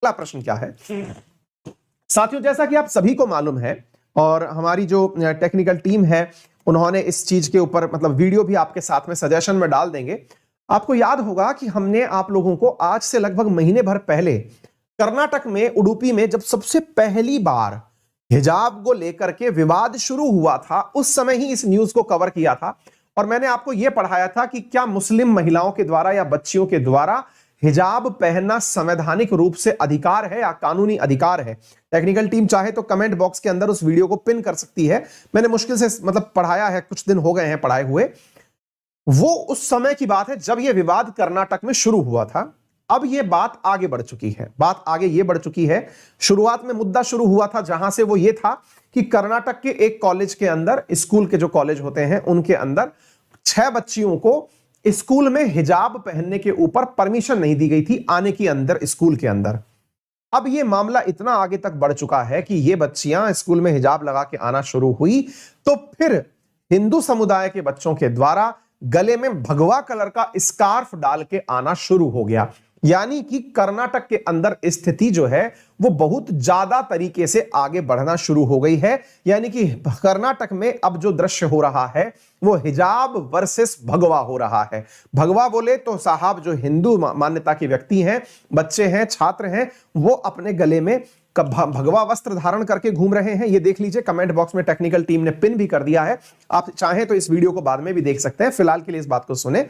अगला प्रश्न क्या है साथियों, जैसा कि आप सभी को मालूम है और हमारी जो टेक्निकल टीम है उन्होंने इस चीज के ऊपर मतलब वीडियो भी आपके साथ में सजेशन में डाल देंगे। आपको याद होगा कि हमने आप लोगों को आज से लगभग महीने भर पहले कर्नाटक में उडुपी में जब सबसे पहली बार हिजाब को लेकर के विवाद शुरू हुआ था, उस समय ही इस न्यूज को कवर किया था और मैंने आपको यह पढ़ाया था कि क्या मुस्लिम महिलाओं के द्वारा या बच्चियों के द्वारा हिजाब पहनना संवैधानिक रूप से अधिकार है या कानूनी अधिकार है। टेक्निकल टीम चाहे तो कमेंट बॉक्स के अंदर उस वीडियो को पिन कर सकती है। मैंने मुश्किल से मतलब पढ़ाया है, कुछ दिन हो गए हैं पढ़ाए हुए। वो उस समय की बात है जब यह विवाद कर्नाटक में शुरू हुआ था। अब यह बात आगे बढ़ चुकी है, बात आगे यह बढ़ चुकी है। शुरुआत में मुद्दा शुरू हुआ था जहां से वो ये था कि कर्नाटक के एक कॉलेज के अंदर, स्कूल के जो कॉलेज होते हैं उनके अंदर 6 बच्चियों को स्कूल में हिजाब पहनने के ऊपर परमिशन नहीं दी गई थी आने की अंदर स्कूल के अंदर। अब यह मामला इतना आगे तक बढ़ चुका है कि ये बच्चियां स्कूल में हिजाब लगा के आना शुरू हुई तो फिर हिंदू समुदाय के बच्चों के द्वारा गले में भगवा कलर का स्कार्फ डाल के आना शुरू हो गया। यानी कि कर्नाटक के अंदर स्थिति जो है वो बहुत ज्यादा तरीके से आगे बढ़ना शुरू हो गई है। यानी कि कर्नाटक में अब जो दृश्य हो रहा है वो हिजाब वर्सेस भगवा हो रहा है। भगवा बोले तो साहब जो हिंदू मान्यता के व्यक्ति हैं, बच्चे हैं, छात्र हैं, वो अपने गले में भगवा वस्त्र धारण करके घूम रहे हैं। ये देख लीजिए, कमेंट बॉक्स में टेक्निकल टीम ने पिन भी कर दिया है। आप चाहें तो इस वीडियो को बाद में भी देख सकते हैं, फिलहाल के लिए इस बात को सुने।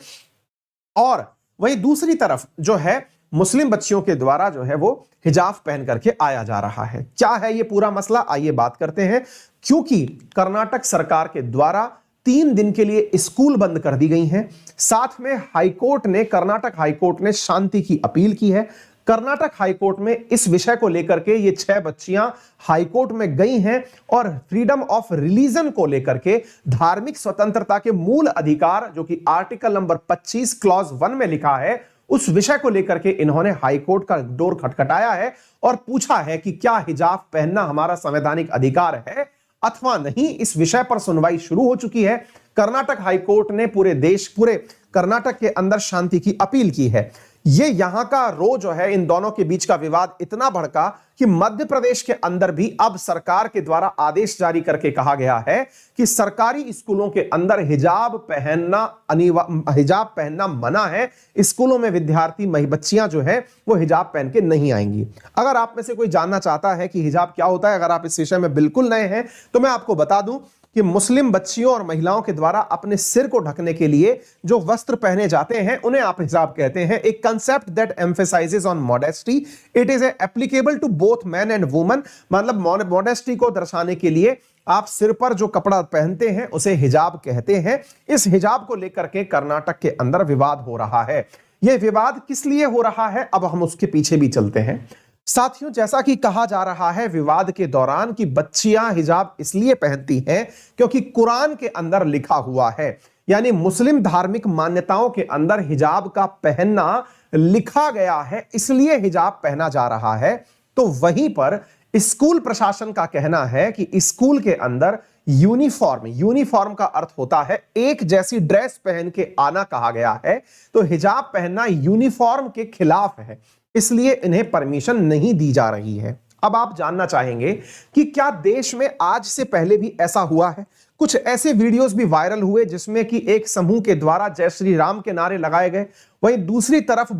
और वहीं दूसरी तरफ जो है मुस्लिम बच्चियों के द्वारा जो है वो हिजाब पहन करके आया जा रहा है। क्या है ये पूरा मसला, आइए बात करते हैं। क्योंकि कर्नाटक सरकार के द्वारा 3 दिन के लिए स्कूल बंद कर दी गई हैं। साथ में हाईकोर्ट ने, कर्नाटक हाईकोर्ट ने शांति की अपील की है। कर्नाटक हाईकोर्ट में इस विषय को लेकर के ये 6 बच्चियां हाईकोर्ट में गई हैं और फ्रीडम ऑफ रिलीजन को लेकर के, धार्मिक स्वतंत्रता के मूल अधिकार जो कि आर्टिकल नंबर 25 क्लॉज 1 में लिखा है, उस विषय को लेकर के इन्होंने हाईकोर्ट का डोर खटखटाया है और पूछा है कि क्या हिजाब पहनना हमारा संवैधानिक अधिकार है अथवा नहीं। इस विषय पर सुनवाई शुरू हो चुकी है। कर्नाटक हाईकोर्ट ने पूरे कर्नाटक के अंदर शांति की अपील की है। ये यहां का रो जो है, इन दोनों के बीच का विवाद इतना भड़का कि मध्य प्रदेश के अंदर भी अब सरकार के द्वारा आदेश जारी करके कहा गया है कि सरकारी स्कूलों के अंदर हिजाब पहनना मना है। स्कूलों में विद्यार्थी बच्चियां जो है वो हिजाब पहन के नहीं आएंगी। अगर आप में से कोई जानना चाहता है कि हिजाब क्या होता है, अगर आप इस विषय में बिल्कुल नए हैं तो मैं आपको बता दूं कि मुस्लिम बच्चियों और महिलाओं के द्वारा अपने सिर को ढकने के लिए जो वस्त्र पहने जाते हैं उन्हें आप हिजाब कहते हैं। एक concept that emphasises on modesty, it is applicable to both man and woman. मतलब मॉडेस्टी को दर्शाने के लिए आप सिर पर जो कपड़ा पहनते हैं उसे हिजाब कहते हैं। इस हिजाब को लेकर के कर्नाटक के अंदर विवाद हो रहा है। यह विवाद किस लिए हो रहा है, अब हम उसके पीछे भी चलते हैं। साथियों, जैसा कि कहा जा रहा है विवाद के दौरान कि बच्चियां हिजाब इसलिए पहनती हैं क्योंकि कुरान के अंदर लिखा हुआ है, यानी मुस्लिम धार्मिक मान्यताओं के अंदर हिजाब का पहनना लिखा गया है, इसलिए हिजाब पहना जा रहा है। तो वहीं पर स्कूल प्रशासन का कहना है कि स्कूल के अंदर यूनिफॉर्म का अर्थ होता है एक जैसी ड्रेस पहन के आना कहा गया है। तो हिजाब पहनना यूनिफॉर्म के खिलाफ है, इसलिए इन्हें परमिशन नहीं दी जा रही है। अब आप जानना चाहेंगे कि क्या देश में आज से पहले भी ऐसा हुआ है? कुछ ऐसे वीडियोस भी वायरल हुए जिसमें कि एक समूह के द्वारा जय श्री राम के नारे लगाए गए। वहीं दूसरी तरफ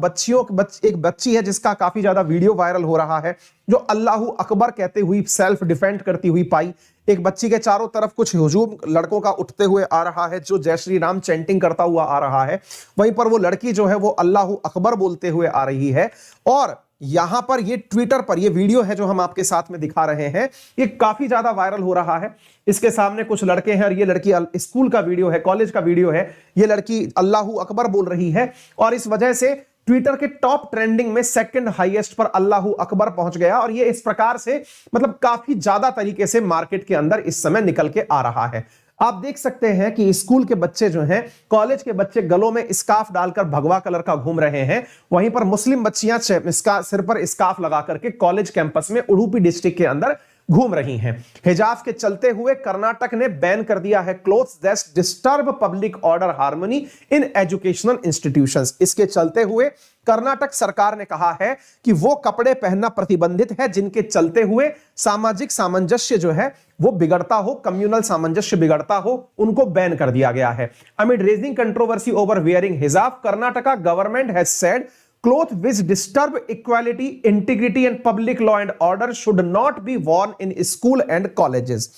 एक बच्ची है जिसका काफी ज्यादा वीडियो वायरल हो रहा है, जो अल्लाहू अकबर कहते हुई सेल्फ डिफेंड करती हुई पाई। एक बच्ची के चारों तरफ कुछ हुजूम लड़कों का उठते हुए आ रहा है जो जय श्री राम चैंटिंग करता हुआ आ रहा है। वहीं पर वो लड़की जो है वो अल्लाहू अकबर बोलते हुए आ रही है। और यहां पर ये ट्विटर पर ये वीडियो है जो हम आपके साथ में दिखा रहे हैं, ये काफी ज्यादा वायरल हो रहा है। इसके सामने कुछ लड़के हैं और ये लड़की स्कूल का वीडियो है, कॉलेज का वीडियो है। ये लड़की अल्लाहू अकबर बोल रही है और इस वजह से ट्विटर के टॉप ट्रेंडिंग में सेकंड हाईएस्ट पर अल्लाहू अकबर पहुंच गया। और ये इस प्रकार से मतलब काफी ज्यादा तरीके से मार्केट के अंदर इस समय निकल के आ रहा है। आप देख सकते हैं कि स्कूल के बच्चे जो हैं, कॉलेज के बच्चे गलों में स्कार्फ डालकर भगवा कलर का घूम रहे हैं। वहीं पर मुस्लिम बच्चियां सिर पर स्कार्फ लगा करके कॉलेज कैंपस में उडुपी डिस्ट्रिक्ट के अंदर घूम रही हैं। हिजाब के चलते हुए कर्नाटक ने बैन कर दिया है clothes that disturb public order harmony in educational institutions. इसके चलते हुए कर्नाटक सरकार ने कहा है कि वो कपड़े पहनना प्रतिबंधित है जिनके चलते हुए सामाजिक सामंजस्य जो है वो बिगड़ता हो, कम्युनल सामंजस्य बिगड़ता हो, उनको बैन कर दिया गया है। Amid raging controversy over wearing hijab, Karnataka government has said cloth which disturb equality, integrity and public law and order should not be worn in school and colleges।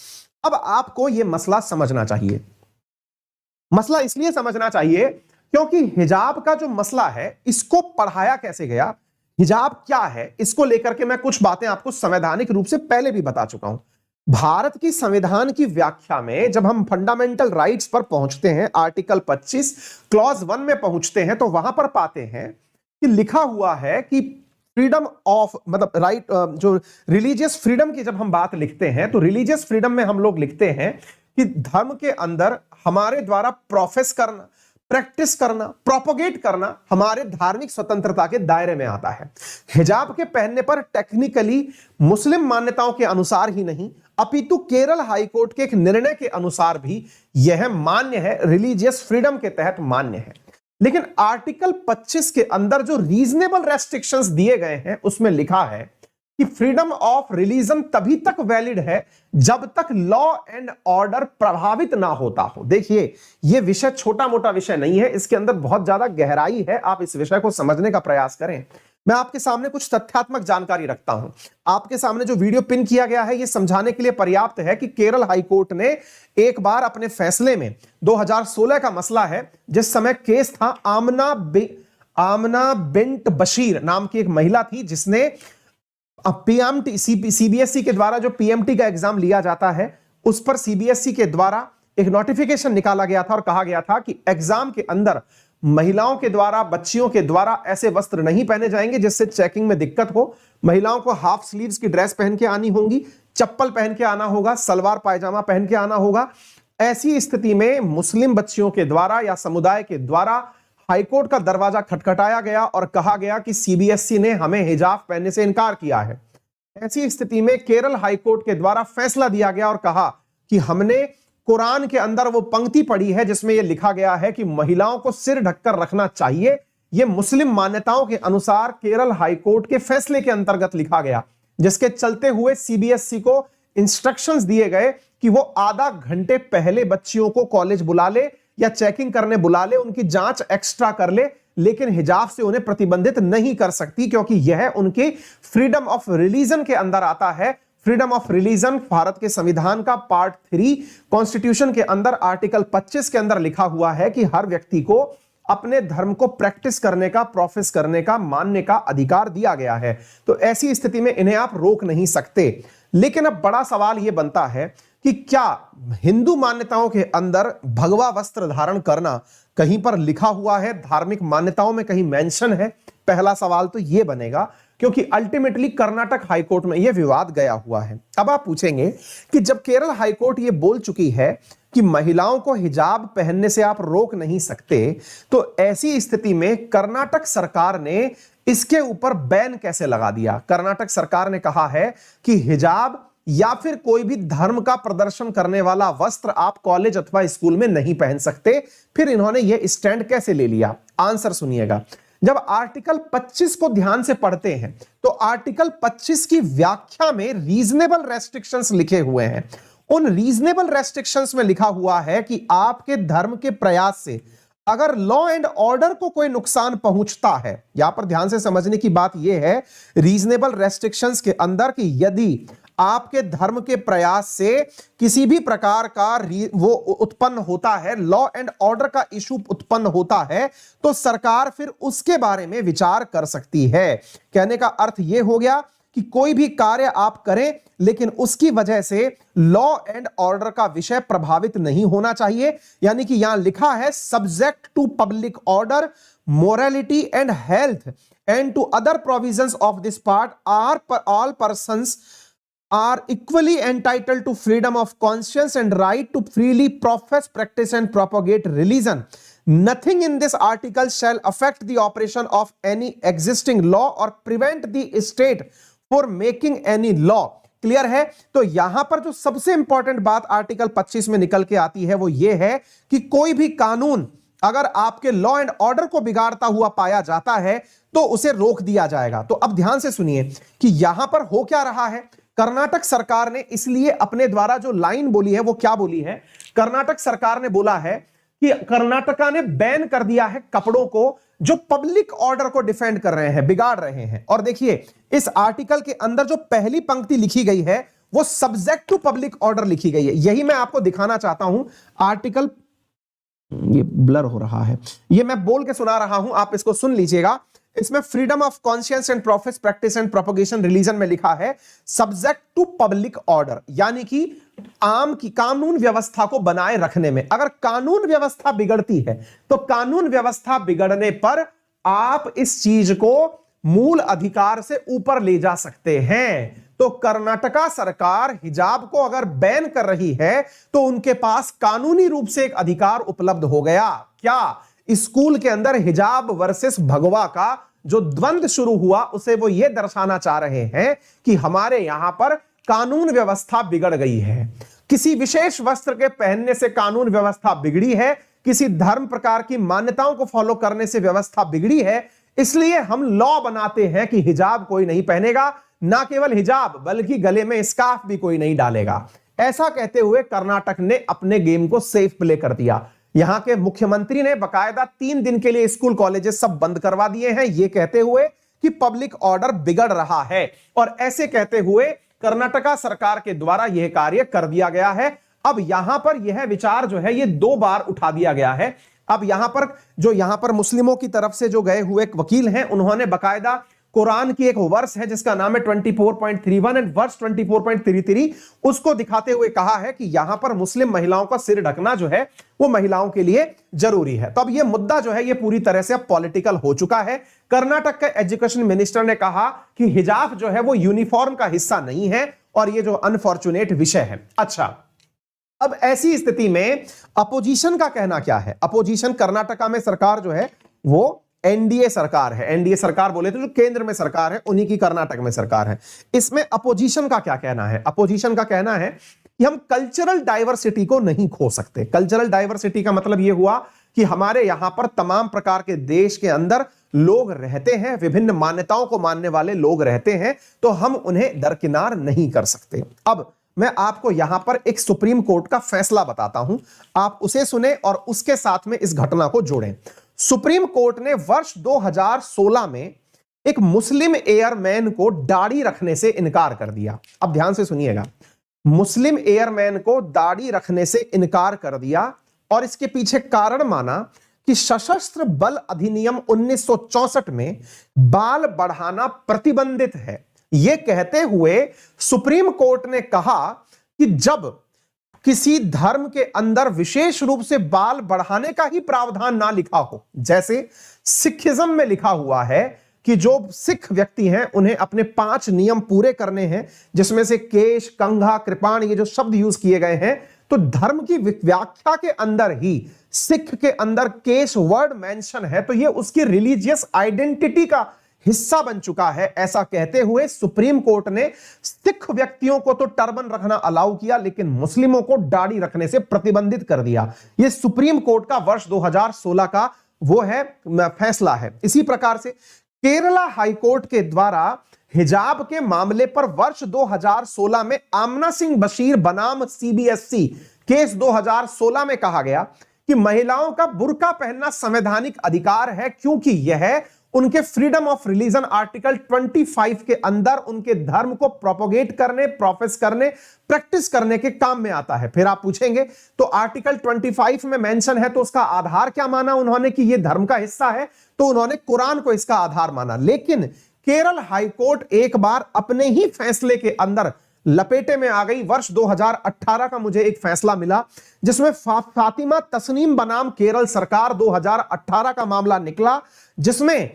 अब आपको यह मसला समझना चाहिए। मसला इसलिए समझना चाहिए क्योंकि हिजाब का जो मसला है इसको पढ़ाया कैसे गया, हिजाब क्या है, इसको लेकर के मैं कुछ बातें आपको संवैधानिक रूप से पहले भी बता चुका हूं। भारत की संविधान की व्याख्या में जब हम फंडामेंटल राइट्स पर पहुंचते हैं, आर्टिकल 25 क्लॉज 1 में पहुंचते हैं, तो वहां पर पाते हैं कि लिखा हुआ है कि फ्रीडम ऑफ मतलब राइट, जो रिलीजियस फ्रीडम की जब हम बात लिखते हैं तो रिलीजियस फ्रीडम में हम लोग लिखते हैं कि धर्म के अंदर हमारे द्वारा प्रोफेस करना, प्रैक्टिस करना, प्रोपोगेट करना हमारे धार्मिक स्वतंत्रता के दायरे में आता है। हिजाब के पहनने पर टेक्निकली मुस्लिम मान्यताओं के अनुसार ही नहीं अपितु केरल हाईकोर्ट के एक निर्णय के अनुसार भी यह मान्य है, रिलीजियस फ्रीडम के तहत मान्य है। लेकिन आर्टिकल 25 के अंदर जो रीजनेबल रेस्ट्रिक्शंस दिए गए हैं उसमें लिखा है कि फ्रीडम ऑफ रिलीजन तभी तक वैलिड है जब तक लॉ एंड ऑर्डर प्रभावित ना होता हो। देखिए, यह विषय छोटा मोटा विषय नहीं है, इसके अंदर बहुत ज्यादा गहराई है। आप इस विषय को समझने का प्रयास करें। मैं आपके सामने कुछ तथ्यात्मक जानकारी रखता हूं। आपके सामने जो वीडियो पिन किया गया है यह समझाने के लिए पर्याप्त है कि केरल हाईकोर्ट ने एक बार अपने फैसले में 2016 का मसला है, जिस समय केस था आमना बिंट बशीर नाम की एक महिला थी जिसने पीएमटी सीबीएसई के द्वारा जो पीएमटी का एग्जाम लिया जाता है उस पर सीबीएसई के द्वारा एक नोटिफिकेशन निकाला गया था और कहा गया था कि एग्जाम के अंदर महिलाओं के द्वारा, बच्चियों के द्वारा ऐसे वस्त्र नहीं पहने जाएंगे जिससे चेकिंग में दिक्कत हो। महिलाओं को हाफ स्लीव्स की ड्रेस पहन के आनी होगी, चप्पल पहन के आना होगा, सलवार पायजामा पहन के आना होगा। ऐसी स्थिति में मुस्लिम बच्चियों के द्वारा या समुदाय के द्वारा हाईकोर्ट का दरवाजा खटखटाया गया और कहा गया कि सीबीएसई ने हमें हिजाब पहनने से इनकार किया है। ऐसी स्थिति में केरल हाईकोर्ट के द्वारा फैसला दिया गया और कहा कि हमने कुरान के अंदर वो पंक्ति पढ़ी है जिसमें यह लिखा गया है कि महिलाओं को सिर ढककर रखना चाहिए। यह मुस्लिम मान्यताओं के अनुसार केरल हाईकोर्ट के फैसले के अंतर्गत लिखा गया, जिसके चलते हुए सीबीएसई को इंस्ट्रक्शंस दिए गए कि वो आधा घंटे पहले बच्चियों को कॉलेज बुला ले या चेकिंग करने बुला ले, उनकी जांच एक्स्ट्रा कर ले, लेकिन हिजाब से उन्हें प्रतिबंधित नहीं कर सकती क्योंकि यह उनकी फ्रीडम ऑफ रिलीजन के अंदर आता है। फ्रीडम ऑफ रिलीजन भारत के संविधान का पार्ट 3 कॉन्स्टिट्यूशन के अंदर आर्टिकल 25 के अंदर लिखा हुआ है कि हर व्यक्ति को अपने धर्म को प्रैक्टिस करने का, प्रोफेस करने का, मानने का अधिकार दिया गया है। तो ऐसी स्थिति में इन्हें आप रोक नहीं सकते। लेकिन अब बड़ा सवाल यह बनता है कि क्या हिंदू मान्यताओं के अंदर भगवा वस्त्र धारण करना कहीं पर लिखा हुआ है, धार्मिक मान्यताओं में कहीं मेंशन है? पहला सवाल तो यह बनेगा, क्योंकि अल्टीमेटली कर्नाटक हाईकोर्ट में यह विवाद गया हुआ है। अब आप पूछेंगे कि जब केरल हाईकोर्ट यह बोल चुकी है कि महिलाओं को हिजाब पहनने से आप रोक नहीं सकते, तो ऐसी स्थिति में कर्नाटक सरकार ने इसके ऊपर बैन कैसे लगा दिया? कर्नाटक सरकार ने कहा है कि हिजाब या फिर कोई भी धर्म का प्रदर्शन करने वाला वस्त्र आप कॉलेज अथवा स्कूल में नहीं पहन सकते। फिर इन्होंने यह स्टैंड कैसे ले लिया? आंसर सुनिएगा। जब आर्टिकल 25 को ध्यान से पढ़ते हैं तो आर्टिकल 25 की व्याख्या में रीजनेबल रेस्ट्रिक्शंस लिखे हुए हैं। उन रीजनेबल रेस्ट्रिक्शंस में लिखा हुआ है कि आपके धर्म के प्रयास से अगर लॉ एंड ऑर्डर को कोई नुकसान पहुंचता है, यहां पर ध्यान से समझने की बात यह है रीजनेबल रेस्ट्रिक्शंस के अंदर कि यदि आपके धर्म के प्रयास से किसी भी प्रकार का वो उत्पन्न होता है, लॉ एंड ऑर्डर का इशू उत्पन्न होता है, तो सरकार फिर उसके बारे में विचार कर सकती है। कहने का अर्थ यह हो गया कि कोई भी कार्य आप करें लेकिन उसकी वजह से लॉ एंड ऑर्डर का विषय प्रभावित नहीं होना चाहिए। यानी कि यहां लिखा है subject to public order, morality and health and to other provisions of this part are all persons are equally entitled to freedom of conscience and right to freely profess, practice and propagate religion. Nothing in this article shall affect the operation of any existing law or prevent the state for making any law. Clear है? तो यहां पर जो सबसे important बात article 25 में निकल के आती है वो ये है कि कोई भी कानून अगर आपके लॉ एंड ऑर्डर को बिगाड़ता हुआ पाया जाता है तो उसे रोक दिया जाएगा। तो अब ध्यान से सुनिए कि यहां पर हो क्या रहा है। कर्नाटक सरकार ने इसलिए अपने द्वारा जो लाइन बोली है वो क्या बोली है, कर्नाटक सरकार ने बोला है कि कर्नाटका ने बैन कर दिया है कपड़ों को जो पब्लिक ऑर्डर को डिफेंड कर रहे हैं, बिगाड़ रहे हैं। और देखिए इस आर्टिकल के अंदर जो पहली पंक्ति लिखी गई है वो सब्जेक्ट टू पब्लिक ऑर्डर लिखी गई है। यही मैं आपको दिखाना चाहता हूं। आर्टिकल, ये ब्लर हो रहा है, ये मैं बोल के सुना रहा हूं, आप इसको सुन लीजिएगा। इसमें freedom of conscience and profess practice and propagation religion में लिखा है सब्जेक्ट टू पब्लिक ऑर्डर, यानी कि आम की कानून व्यवस्था को बनाए रखने में। अगर कानून व्यवस्था बिगड़ती है तो कानून व्यवस्था बिगड़ने पर आप इस चीज को मूल अधिकार से ऊपर ले जा सकते हैं। तो कर्नाटका सरकार हिजाब को अगर बैन कर रही है तो उनके पास कानूनी रूप से एक अधिकार उपलब्ध हो गया। क्या स्कूल के अंदर हिजाब वर्सेस भगवा का जो द्वंद्व शुरू हुआ उसे वो ये दर्शाना चाह रहे हैं कि हमारे यहां पर कानून व्यवस्था बिगड़ गई है। किसी विशेष वस्त्र के पहनने से कानून व्यवस्था बिगड़ी है, किसी धर्म प्रकार की मान्यताओं को फॉलो करने से व्यवस्था बिगड़ी है, इसलिए हम लॉ बनाते हैं कि हिजाब कोई नहीं पहनेगा, ना केवल हिजाब बल्कि गले में स्कार्फ भी कोई नहीं डालेगा। ऐसा कहते हुए कर्नाटक ने अपने गेम को सेफ प्ले कर दिया। यहां के मुख्यमंत्री ने बकायदा 3 दिन के लिए स्कूल कॉलेजेस सब बंद करवा दिए हैं, यह कहते हुए कि पब्लिक ऑर्डर बिगड़ रहा है। और ऐसे कहते हुए कर्नाटका सरकार के द्वारा यह कार्य कर दिया गया है। अब यहां पर यह विचार जो है ये 2 बार उठा दिया गया है। अब यहां पर मुस्लिमों की तरफ से जो गए हुए वकील हैं उन्होंने बकायदा कुरान की एक वर्स है जिसका नाम है 24.31 एंड वर्स 24.33, उसको दिखाते हुए कहा है कि यहां पर मुस्लिम महिलाओं का सिर ढकना जो है वो महिलाओं के लिए जरूरी है। तो अब ये मुद्दा जो है ये पूरी तरह से अब पॉलिटिकल हो चुका है। कर्नाटक के एजुकेशन मिनिस्टर ने कहा कि हिजाब जो है वो यूनिफॉर्म का हिस्सा नहीं है और ये जो अनफॉर्चुनेट विषय है। अच्छा, अब ऐसी स्थिति में अपोजिशन का कहना क्या है। अपोजिशन, कर्नाटका में सरकार जो है वो एनडीए सरकार है। एनडीए सरकार बोले तो जो केंद्र में सरकार है उन्हीं की कर्नाटक में सरकार है। इसमें अपोजिशन का क्या कहना है। अपोजिशन का कहना है कि हम कल्चरल डाइवर्सिटी को नहीं खो सकते। कल्चरल डाइवर्सिटी का मतलब यह हुआ कि हमारे यहां पर तमाम प्रकार के देश के अंदर लोग रहते हैं, विभिन्न मान्यताओं को मानने वाले लोग रहते हैं, तो हम उन्हें दरकिनार नहीं कर सकते। अब मैं आपको यहां पर एक सुप्रीम कोर्ट का फैसला बताता हूं, आप उसे सुने और उसके साथ में इस घटना को जोड़ें। सुप्रीम कोर्ट ने वर्ष 2016 में एक मुस्लिम एयरमैन को दाढ़ी रखने से इनकार कर दिया। अब ध्यान से सुनिएगा, मुस्लिम एयरमैन को दाढ़ी रखने से इनकार कर दिया और इसके पीछे कारण माना कि सशस्त्र बल अधिनियम 1964 में बाल बढ़ाना प्रतिबंधित है। यह कहते हुए सुप्रीम कोर्ट ने कहा कि जब किसी धर्म के अंदर विशेष रूप से बाल बढ़ाने का ही प्रावधान ना लिखा हो, जैसे सिखिज्म में लिखा हुआ है कि जो सिख व्यक्ति हैं उन्हें अपने 5 नियम पूरे करने हैं, जिसमें से केश, कंघा, कृपाण, ये जो शब्द यूज किए गए हैं, तो धर्म की व्याख्या के अंदर ही सिख के अंदर केश वर्ड मेंशन है, तो ये उसकी रिलीजियस आइडेंटिटी का हिस्सा बन चुका है। ऐसा कहते हुए सुप्रीम कोर्ट ने सिख व्यक्तियों को तो टर्बन रखना अलाउ किया, लेकिन मुस्लिमों को दाढ़ी रखने से प्रतिबंधित कर दिया। यह सुप्रीम कोर्ट का वर्ष 2016 का वो है फैसला है। इसी प्रकार से केरला हाईकोर्ट के द्वारा हिजाब के मामले पर वर्ष 2016 में आमना सिंह बशीर बनाम CBSC केस 2016 में कहा गया कि महिलाओं का बुर्का पहनना संवैधानिक अधिकार है, क्योंकि यह उनके फ्रीडम ऑफ रिलीजन आर्टिकल 25 के अंदर उनके धर्म को प्रोपोगेट करने, प्रोफेस करने, प्रैक्टिस करने के काम में आता है। फिर आप पूछेंगे तो आर्टिकल 25 में मेंशन है तो उसका आधार क्या माना उन्होंने कि यह धर्म का हिस्सा है, तो उन्होंने कुरान को इसका आधार माना। लेकिन केरल हाईकोर्ट एक बार अपने ही फैसले के अंदर लपेटे में आ गई। वर्ष 2018 का मुझे एक फैसला मिला जिसमें फातिमा तस्नीम बनाम केरल सरकार 2018 का मामला निकला, जिसमें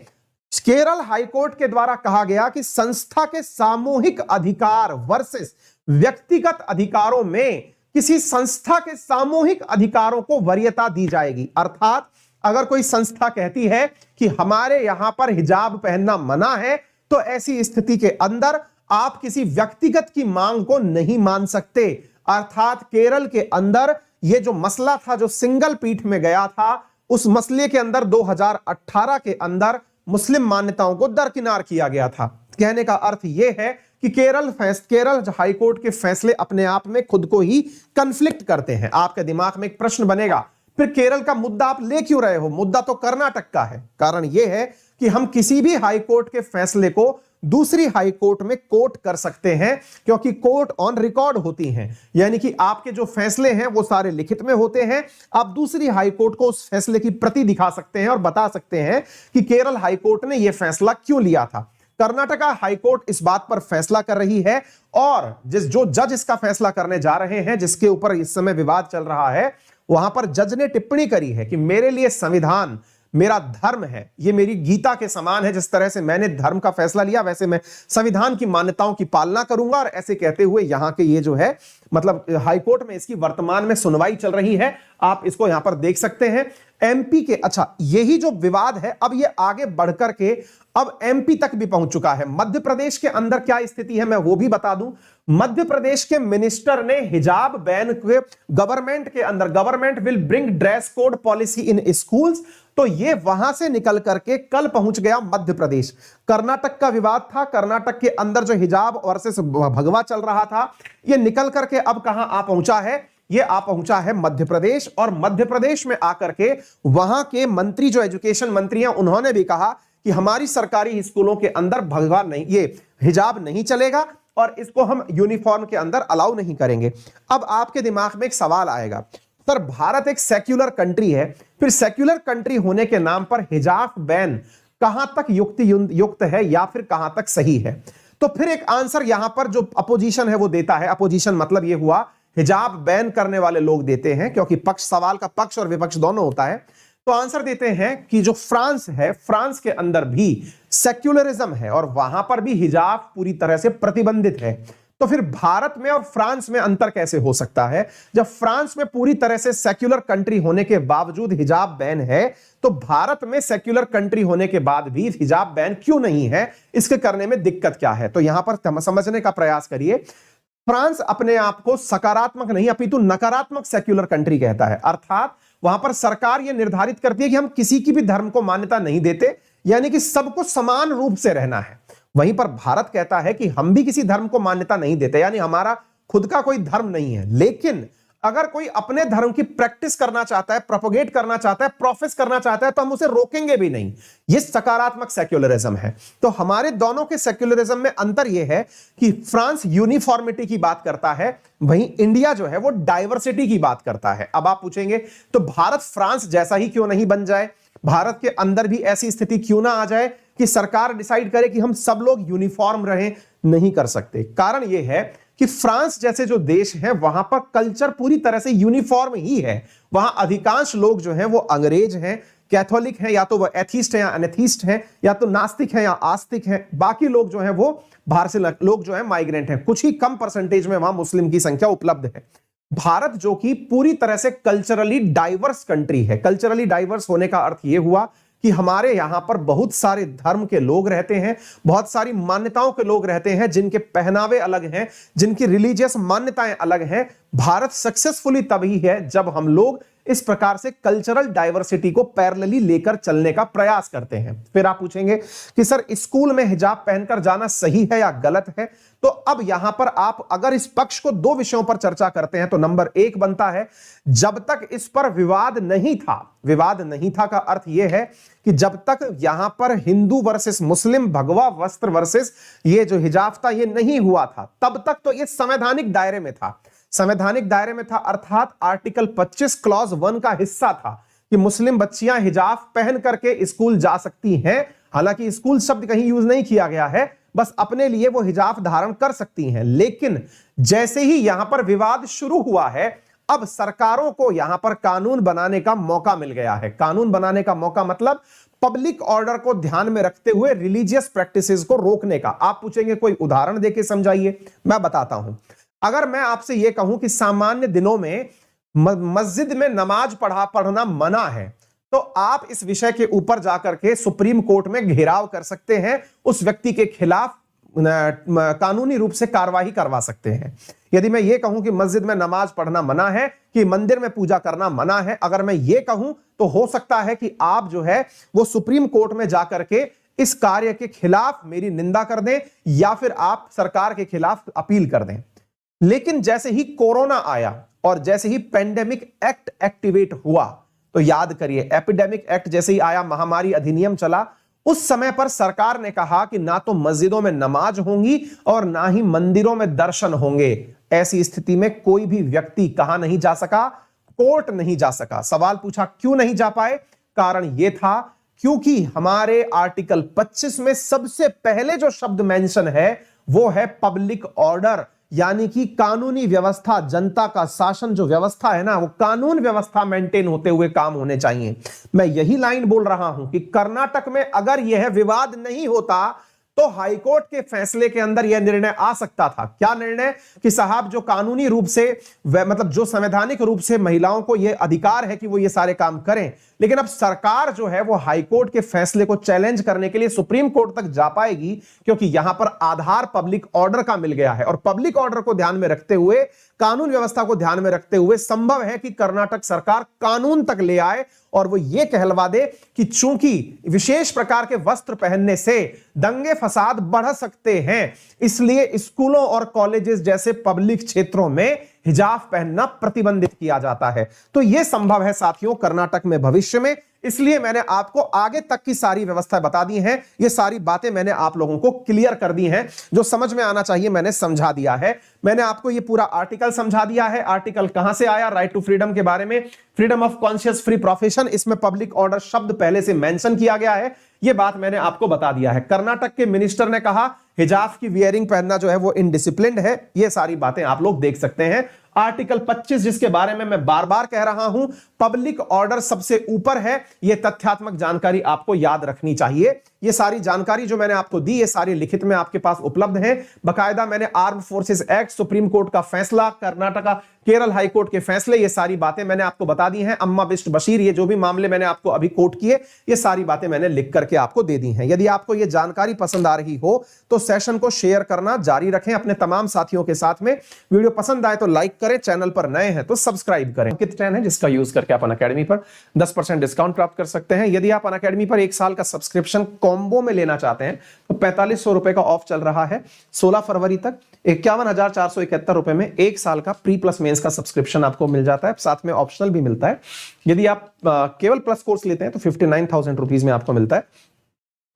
केरल हाईकोर्ट के द्वारा कहा गया कि संस्था के सामूहिक अधिकार वर्सेस व्यक्तिगत अधिकारों में किसी संस्था के सामूहिक अधिकारों को वरीयता दी जाएगी। अर्थात अगर कोई संस्था कहती है कि हमारे यहां पर हिजाब पहनना मना है, तो ऐसी स्थिति के अंदर आप किसी व्यक्तिगत की मांग को नहीं मान सकते। अर्थात केरल के अंदर यह जो मसला था, जो सिंगल पीठ में गया था, उस मसले के अंदर 2018 के अंदर मुस्लिम मान्यताओं को दरकिनार किया गया था। कहने का अर्थ यह है कि केरल हाईकोर्ट के फैसले अपने आप में खुद को ही कन्फ्लिक्ट करते हैं। आपके दिमाग में एक प्रश्न बनेगा, फिर केरल का मुद्दा आप ले क्यों रहे हो? मुद्दा तो कर्नाटक का है। कारण यह है कि हम किसी भी हाईकोर्ट के फैसले को दूसरी हाईकोर्ट में कोर्ट कर सकते हैं, क्योंकि कोर्ट ऑन रिकॉर्ड होती हैं, यानी कि आपके जो फैसले हैं वो सारे लिखित में होते हैं। आप दूसरी हाईकोर्ट को उस फैसले की प्रति दिखा सकते हैं और बता सकते हैं कि केरल हाईकोर्ट ने यह फैसला क्यों लिया था। कर्नाटका हाईकोर्ट इस बात पर फैसला कर रही है, और जो जज इसका फैसला करने जा रहे हैं, जिसके ऊपर इस समय विवाद चल रहा है, वहां पर जज ने टिप्पणी करी है कि मेरे लिए संविधान मेरा धर्म है, ये मेरी गीता के समान है। जिस तरह से मैंने धर्म का फैसला लिया, वैसे मैं संविधान की मान्यताओं की पालना करूंगा। और ऐसे कहते हुए यहां के ये जो है, मतलब हाईकोर्ट में इसकी वर्तमान में सुनवाई चल रही है, आप इसको यहां पर देख सकते हैं। एमपी के, अच्छा यही जो विवाद है अब ये आगे बढ़कर के अब एमपी तक भी पहुंच चुका है। मध्य प्रदेश के अंदर क्या स्थिति है मैं वो भी बता दूं। मध्य प्रदेश के मिनिस्टर ने हिजाब बैन के गवर्नमेंट के अंदर, government will bring dress code policy in schools, तो ये वहां से निकल करके कल पहुंच गया मध्य प्रदेश। कर्नाटक का विवाद था, कर्नाटक के अंदर जो हिजाब वर्सेस भगवा चल रहा था, ये निकल करके अब कहां आ पहुंचा है? ये आ पहुंचा है मध्य प्रदेश। और मध्य प्रदेश में आकर के वहां के मंत्री, जो एजुकेशन मंत्री हैं, उन्होंने भी कहा कि हमारी सरकारी स्कूलों के अंदर भगवा नहीं, ये हिजाब नहीं चलेगा और इसको हम यूनिफॉर्म के अंदर अलाउ नहीं करेंगे। अब आपके दिमाग में एक सवाल आएगा, सर भारत एक सेक्युलर कंट्री है, फिर सेक्युलर कंट्री होने के नाम पर हिजाब बैन कहां तक युक्त है या फिर कहां तक सही है? तो फिर एक आंसर यहां पर जो अपोजिशन है वो देता है। अपोजिशन मतलब ये हुआ हिजाब बैन करने वाले लोग देते हैं, क्योंकि पक्ष, सवाल का पक्ष और विपक्ष दोनों होता है। तो आंसर देते हैं कि जो फ्रांस है, फ्रांस के अंदर भी सेक्युलरिज्म है और वहां पर भी हिजाब पूरी तरह से प्रतिबंधित है। तो फिर भारत में और फ्रांस में अंतर कैसे हो सकता है? जब फ्रांस में पूरी तरह से सेक्युलर कंट्री होने के बावजूद हिजाब बैन है, तो भारत में सेक्युलर कंट्री होने के बाद भी हिजाब बैन क्यों नहीं है? इसके करने में दिक्कत क्या है? तो यहां पर समझने का प्रयास करिए। फ्रांस अपने आप को सकारात्मक नहीं अपितु नकारात्मक सेक्युलर कंट्री कहता है। अर्थात वहां पर सरकार यह निर्धारित करती है कि हम किसी की भी धर्म को मान्यता नहीं देते, यानी कि सबको समान रूप से रहना है। वहीं पर भारत कहता है कि हम भी किसी धर्म को मान्यता नहीं देते, यानी हमारा खुद का कोई धर्म नहीं है। लेकिन अगर कोई अपने धर्म की प्रैक्टिस करना चाहता है, प्रोपोगेट करना चाहता है, प्रोफेस करना चाहता है, तो हम उसे रोकेंगे भी नहीं। यह सकारात्मक सेक्युलरिज्म है। तो हमारे दोनों के सेक्युलरिज्म में अंतर यह है कि फ्रांस यूनिफॉर्मिटी की बात करता है, वहीं इंडिया जो है वो डाइवर्सिटी की बात करता है। अब आप पूछेंगे तो भारत फ्रांस जैसा ही क्यों नहीं बन जाए? भारत के अंदर भी ऐसी स्थिति क्यों ना आ जाए कि सरकार डिसाइड करे कि हम सब लोग यूनिफॉर्म रहें? नहीं कर सकते। कारण यह है कि फ्रांस जैसे जो देश है वहां पर कल्चर पूरी तरह से यूनिफॉर्म ही है। वहां अधिकांश लोग जो हैं वो अंग्रेज हैं, कैथोलिक हैं, या तो वो एथीस्ट हैं या अनएथीस्ट हैं, या तो नास्तिक हैं या आस्तिक हैं। बाकी लोग जो हैं वो बाहर से लोग जो हैं माइग्रेंट हैं। कुछ ही कम परसेंटेज में वहां मुस्लिम की संख्या उपलब्ध है। भारत जो कि पूरी तरह से कल्चरली डाइवर्स कंट्री है। कल्चरली डाइवर्स होने का अर्थ यह हुआ कि हमारे यहां पर बहुत सारे धर्म के लोग रहते हैं, बहुत सारी मान्यताओं के लोग रहते हैं, जिनके पहनावे अलग हैं, जिनकी रिलीजियस मान्यताएं अलग हैं। भारत सक्सेसफुली तभी है जब हम लोग इस प्रकार से कल्चरल डाइवर्सिटी को पैरेलली लेकर चलने का प्रयास करते हैं। फिर आप पूछेंगे कि सर स्कूल में हिजाब पहनकर जाना सही है या गलत है? तो अब यहां पर आप अगर इस पक्ष को दो विषयों पर चर्चा करते हैं तो नंबर 1 बनता है, जब तक इस पर विवाद नहीं था, विवाद नहीं था का अर्थ यह है कि जब तक यहां पर हिंदू वर्सेस मुस्लिम, भगवा वस्त्र वर्सेस ये जो हिजाब था, ये नहीं हुआ था, तब तक तो ये संवैधानिक दायरे में था। संवैधानिक दायरे में था अर्थात आर्टिकल 25 क्लॉज 1 का हिस्सा था कि मुस्लिम बच्चियां हिजाब पहन करके स्कूल जा सकती हैं। हालांकि स्कूल शब्द कहीं यूज नहीं किया गया है, बस अपने लिए वो हिजाब धारण कर सकती हैं। लेकिन जैसे ही यहां पर विवाद शुरू हुआ है, अब सरकारों को यहां पर कानून बनाने का मौका मिल गया है। कानून बनाने का मौका मतलब पब्लिक ऑर्डर को ध्यान में रखते हुए रिलीजियस प्रैक्टिसेस को रोकने का। आप पूछेंगे कोई उदाहरण देके समझाइए, मैं बताता हूं। अगर मैं आपसे यह कहूं कि सामान्य दिनों में मस्जिद में नमाज पढ़ना मना है, तो आप इस विषय के ऊपर जाकर के सुप्रीम कोर्ट में घेराव कर सकते हैं, उस व्यक्ति के खिलाफ कानूनी रूप से कार्रवाई करवा सकते हैं। यदि मैं ये कहूं कि मस्जिद में नमाज पढ़ना मना है, कि मंदिर में पूजा करना मना है, अगर मैं ये कहूं तो हो सकता है कि आप जो है वो सुप्रीम कोर्ट में जाकर के इस कार्य के खिलाफ मेरी निंदा कर दें या फिर आप सरकार के खिलाफ अपील कर दें। लेकिन जैसे ही कोरोना आया और जैसे ही पेंडेमिक एक्ट एक्टिवेट हुआ, तो याद करिए एपिडेमिक एक्ट जैसे ही आया, महामारी अधिनियम चला, उस समय पर सरकार ने कहा कि ना तो मस्जिदों में नमाज होंगी और ना ही मंदिरों में दर्शन होंगे। ऐसी स्थिति में कोई भी व्यक्ति कहां नहीं जा सका, कोर्ट नहीं जा सका। सवाल पूछा क्यों नहीं जा पाए? कारण यह था क्योंकि हमारे आर्टिकल 25 में सबसे पहले जो शब्द मेंशन है वो है पब्लिक ऑर्डर, यानी कि कानूनी व्यवस्था, जनता का शासन जो व्यवस्था है ना, वो कानून व्यवस्था मेंटेन होते हुए काम होने चाहिए। मैं यही लाइन बोल रहा हूं कि कर्नाटक में अगर यह विवाद नहीं होता तो हाईकोर्ट के फैसले के अंदर यह निर्णय आ सकता था। क्या निर्णय? कि साहब जो कानूनी रूप से मतलब जो संवैधानिक रूप से महिलाओं को यह अधिकार है कि वो ये सारे काम करें, लेकिन अब सरकार जो है वो हाईकोर्ट के फैसले को चैलेंज करने के लिए सुप्रीम कोर्ट तक जा पाएगी, क्योंकि यहां पर आधार पब्लिक ऑर्डर का मिल गया है। और पब्लिक ऑर्डर को ध्यान में रखते हुए, कानून व्यवस्था को ध्यान में रखते हुए संभव है कि कर्नाटक सरकार कानून तक ले आए और वो ये कहलवा दे कि चूंकि विशेष प्रकार के वस्त्र पहनने से दंगे फसाद बढ़ सकते हैं, इसलिए स्कूलों और कॉलेजेस जैसे पब्लिक क्षेत्रों में हिजाब पहनना प्रतिबंधित किया जाता है। तो यह संभव है साथियों कर्नाटक में भविष्य में, इसलिए मैंने आपको आगे तक की सारी व्यवस्था बता दी है। ये सारी बातें मैंने आप लोगों को क्लियर कर दी हैं, जो समझ में आना चाहिए मैंने समझा दिया है। मैंने आपको ये पूरा आर्टिकल समझा दिया है। आर्टिकल कहां से आया? राइट टू फ्रीडम के बारे में, freedom of conscious free profession, इसमें पब्लिक ऑर्डर शब्द पहले से मेंशन किया गया है। यह बात मैंने आपको बता दिया है। कर्नाटक के मिनिस्टर ने कहा हिजाब की वियरिंग पहनना जो है वो इनडिसिप्लिन्ड है। ये सारी बातें आप लोग देख सकते हैं। आर्टिकल 25 जिसके बारे में मैं बार बार कह रहा हूं, पब्लिक ऑर्डर सबसे ऊपर है। यह तथ्यात्मक जानकारी आपको याद रखनी चाहिए। ये सारी जानकारी जो मैंने आपको दी, ये सारी लिखित में आपके पास उपलब्ध है। बकायदा मैंने arm forces act, supreme court का फैसला, कर्नाटका केरल हाई कोर्ट के फैसले, ये सारी बातें मैंने आपको बता दी हैं। अम्मा बिष्ट बशीर, ये जो भी मामले मैंने आपको अभी कोट किए, ये सारी बातें मैंने लिख करके आपको दे दी हैं। यदि आपको ये जानकारी पसंद आ रही हो तो सेशन को शेयर करना जारी रखें अपने तमाम साथियों के साथ में। वीडियो पसंद आए तो लाइक करें, चैनल पर नए हैं तो सब्सक्राइब करें। अंकित 10 है जिसका यूज करके आप अनअकैडमी पर 10% डिस्काउंट प्राप्त कर सकते हैं। यदि आप अनअकैडमी पर 1 साल का सब्सक्रिप्शन कॉम्बो में लेना चाहते हैं तो 4500 रुपए का ऑफ चल रहा है 16 फरवरी तक। 51,471 रुपए में 1 साल का प्री प्लस मेंस का सब्सक्रिप्शन आपको मिल जाता है, साथ में ऑप्शनल भी मिलता है। यदि आप केवल प्लस कोर्स लेते हैं तो 59,000 रुपीज में आपको मिलता है।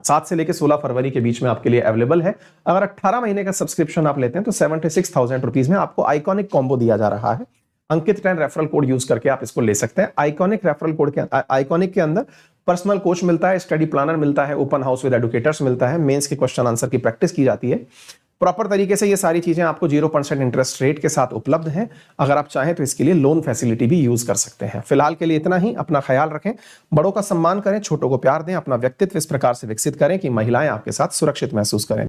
7 से लेकर 16 फरवरी के बीच में आपके लिए अवेलेबल है। अगर 18 महीने का सब्सक्रिप्शन आप लेते हैं तो 76,000 रुपीज में आपको आइकॉनिक कॉम्बो दिया जा रहा है। अंकित 10 रेफरल कोड यूज करके आप इसको ले सकते हैं। आइकॉनिक रेफरल कोड के आइकॉनिक के अंदर पर्सनल कोच मिलता है, स्टडी प्लानर मिलता है, ओपन हाउस विद एडुकेटर्स मिलता है, मेंस के क्वेश्चन आंसर की प्रैक्टिस की जाती है। प्रॉपर तरीके से ये सारी चीजें आपको 0% इंटरेस्ट रेट के साथ उपलब्ध हैं। अगर आप चाहें तो इसके लिए लोन फैसिलिटी भी यूज कर सकते हैं। फिलहाल के लिए इतना ही। अपना ख्याल रखें, बड़ों का सम्मान करें, छोटों को प्यार दें, अपना व्यक्तित्व इस प्रकार से विकसित करें कि महिलाएं आपके साथ सुरक्षित महसूस करें।